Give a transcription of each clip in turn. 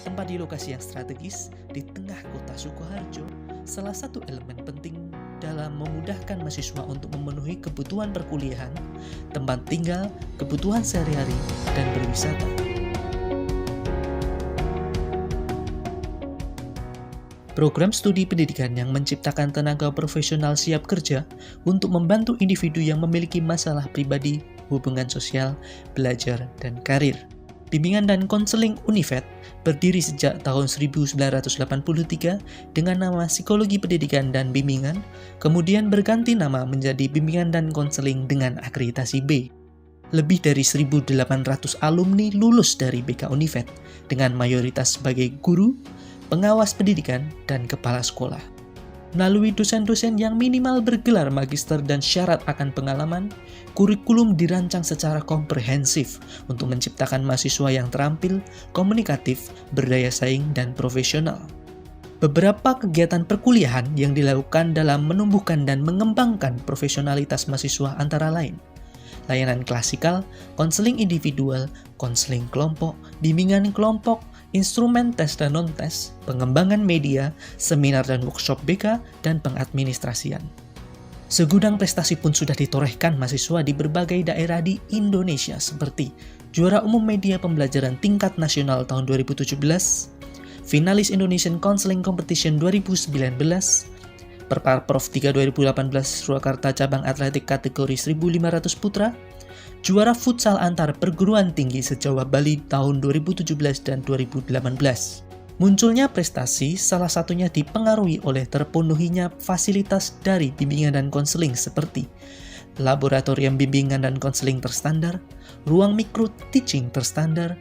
Bertempat di lokasi yang strategis di tengah kota Sukoharjo, salah satu elemen penting dalam memudahkan mahasiswa untuk memenuhi kebutuhan perkuliahan, tempat tinggal, kebutuhan sehari-hari, dan berwisata. Program studi pendidikan yang menciptakan tenaga profesional siap kerja untuk membantu individu yang memiliki masalah pribadi, hubungan sosial, belajar, dan karir. Bimbingan dan konseling Univet berdiri sejak tahun 1983 dengan nama Psikologi Pendidikan dan Bimbingan, kemudian berganti nama menjadi Bimbingan dan Konseling dengan akreditasi B. Lebih dari 1.800 alumni lulus dari BK Univet dengan mayoritas sebagai guru, pengawas pendidikan, dan kepala sekolah. Melalui dosen-dosen yang minimal bergelar magister dan syarat akan pengalaman, kurikulum dirancang secara komprehensif untuk menciptakan mahasiswa yang terampil, komunikatif, berdaya saing, dan profesional. Beberapa kegiatan perkuliahan yang dilakukan dalam menumbuhkan dan mengembangkan profesionalitas mahasiswa antara lain layanan klasikal, konseling individual, konseling kelompok, bimbingan kelompok, instrumen tes dan non-tes, pengembangan media, seminar dan workshop BK, dan pengadministrasian. Segudang prestasi pun sudah ditorehkan mahasiswa di berbagai daerah di Indonesia seperti juara umum media pembelajaran tingkat nasional tahun 2017, finalis Indonesian Counseling Competition 2019, Perparprov 3 2018 Surakarta cabang atletik kategori 1.500 putra, juara futsal antar perguruan tinggi se-Jawa Bali tahun 2017 dan 2018. Munculnya prestasi salah satunya dipengaruhi oleh terpenuhinya fasilitas dari bimbingan dan konseling seperti laboratorium bimbingan dan konseling terstandar, ruang mikro teaching terstandar,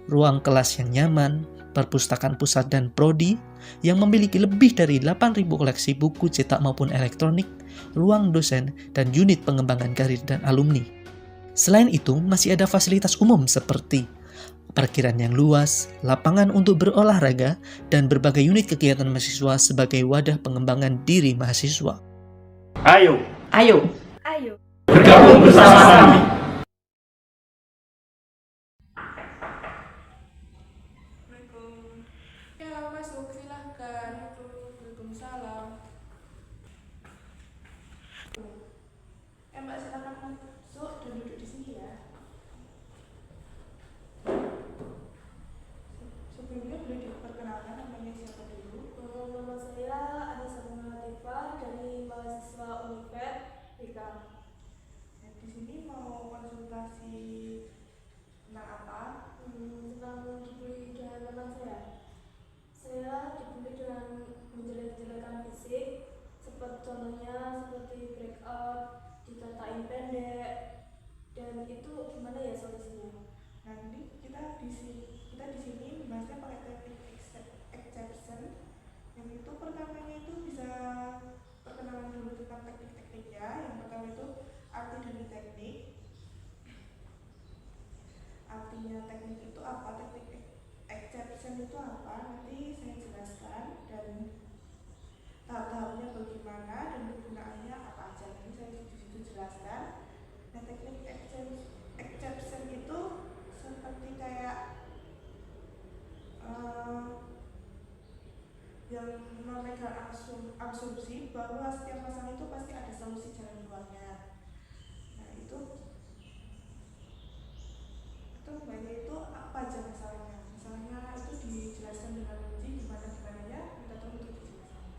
ruang kelas yang nyaman, perpustakaan pusat dan prodi yang memiliki lebih dari 8.000 koleksi buku cetak maupun elektronik, ruang dosen, dan unit pengembangan karir dan alumni. Selain itu, masih ada fasilitas umum seperti parkiran yang luas, lapangan untuk berolahraga, dan berbagai unit kegiatan mahasiswa sebagai wadah pengembangan diri mahasiswa. Ayo, Bergabung bersama kami. Ya, masuk, silahkan. Waalaikumsalam. Mbak, silahkan masuk dan duduk di sini ya. Sebelumnya boleh diperkenalkan namanya siapa dulu? Nama saya Anissa Latifah dari mahasiswa Univet BK. Di sini mau konsultasi tentang apa? Tentang dibully dengan teman saya. Saya dibully dengan menjelek-jelekan fisik, contohnya seperti breakout, dikatain pendek, dan itu gimana ya solusinya? Nanti kita di sini membahasnya pakai teknik exception. Yang itu pertamanya itu bisa perkenalan dulu tentang teknik-tekniknya. Yang pertama itu arti dari teknik. Artinya teknik itu apa? Teknik exception itu apa? Nanti saya jelaskan dan tahap-tahapnya bagaimana dan kegunaannya apa aja. Nanti saya di situ jelaskan. Nah, teknik exception itu seperti kayak yang memegang asumsi bahwa setiap masalah itu pasti ada solusi jalan keluarnya. Nah, itu banyak itu apa aja masalahnya? Masalahnya itu dijelaskan dengan rinci gimana ya, kita tunggu untuk dijelaskan.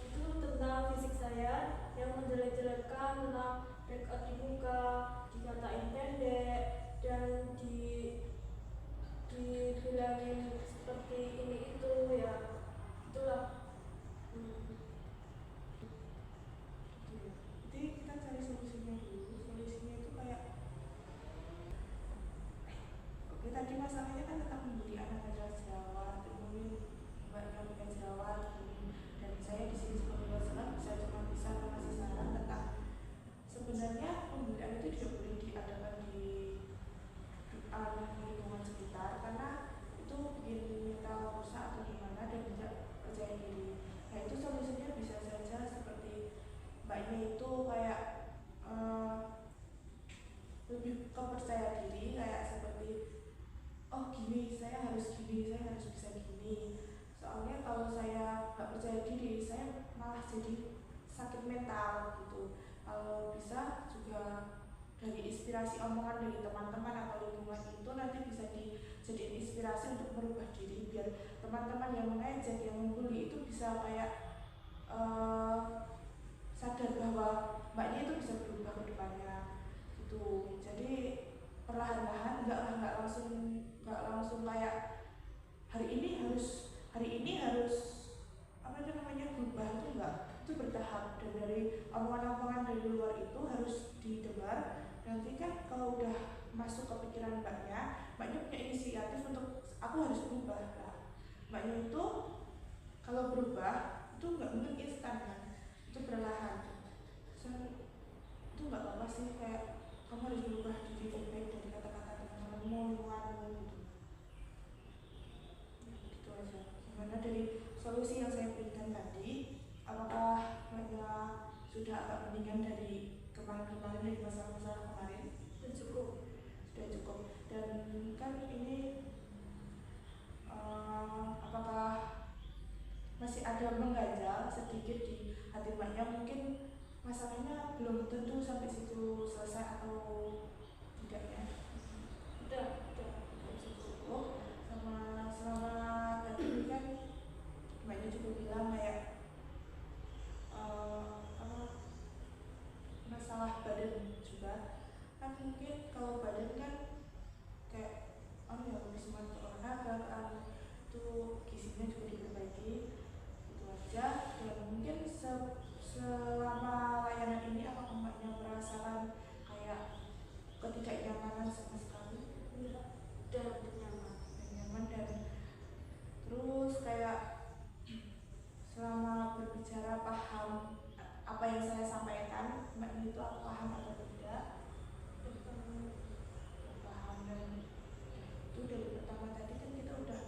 Itu tentang fisik saya yang menjelek-jelekan, tentang breakout di muka, dikatain pendek, dan dibilangin seperti ini itu ya, itulah. dari inspirasi omongan dari teman-teman atau lingkungan itu nanti bisa dijadiin inspirasi untuk merubah diri, biar teman-teman yang mengejek, yang membuli itu bisa kayak sadar bahwa mbaknya itu bisa berubah ke depannya gitu. Jadi perlahan-lahan, nggak langsung kayak hari ini harus apa itu namanya berubah, itu enggak, itu bertahap. Dan dari omongan-omongan dari luar itu harus didengar. Nanti kan kalau udah masuk ke pikiran mbaknya punya inisiatif untuk aku harus berubah. Nah, mbaknya itu kalau berubah itu nggak mungkin instan kan, itu perlahan. Itu nggak apa-apa sih, kayak kamu harus berubah diri lebih baik dari kata-kata teman-temanmu, lingkunganmu gitu. Gitu aja. Gimana dari solusi yang saya berikan tadi, apakah mbaknya sudah agak mendingan dari kemarin-kemarin, dari masalah-masalah kemarin? Sudah cukup. Dan kan ini apakah masih ada mengganjal sedikit di hati mbaknya, mungkin masalahnya belum tentu sampai situ selesai atau tidaknya? Udah Cukup. Sama selama tadi kan mbaknya juga bilang kayak masalah badan juga kan, mungkin kalau badan kan kayak lebih semangat olahraga kan, itu gizinya juga diperbaiki, itu aja. Dan mungkin selama layanan ini apakah mbaknya merasakan kayak ketidaknyamanan sama sekali? udah nyaman. Dan terus kayak selama berbicara paham apa yang saya sampaikan, mbaknya itu aku paham atau tidak? Paham. Dan itu dari pertama tadi kan kita udah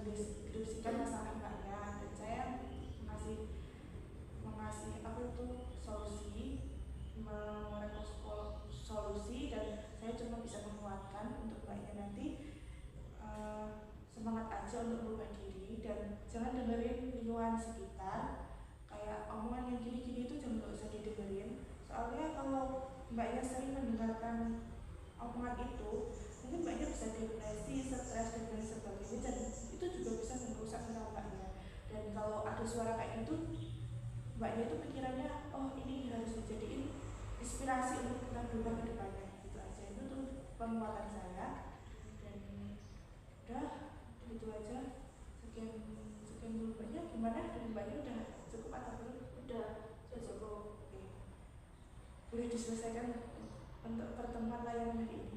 mendiskusikan masalah mbaknya, dan saya mengasih apa itu solusi, solusi, dan saya cuma bisa menguatkan untuk mbaknya nanti semangat aja untuk merubah diri, dan jangan dengerin lingkungan sekitar. Kayak omongan yang gini-gini itu jangan, nggak usah didengerin. Soalnya kalau mbaknya sering mendengarkan omongan itu, mungkin mbaknya bisa depresi, stres, dan lain sebagainya, dan itu juga bisa merusak mental mbaknya. Dan kalau ada suara kayak gitu, mbaknya itu pikirannya, oh ini harus dijadiin inspirasi untuk kita berubah ke depannya. Gitu aja, itu tuh penguatan saya. Dan udah gitu aja. Sekian dulu mbaknya. Gimana dari mbaknya, udah cukup atau belum? Udah cukup. Oke. Boleh diselesaikan untuk pertemuan layanan hari ini.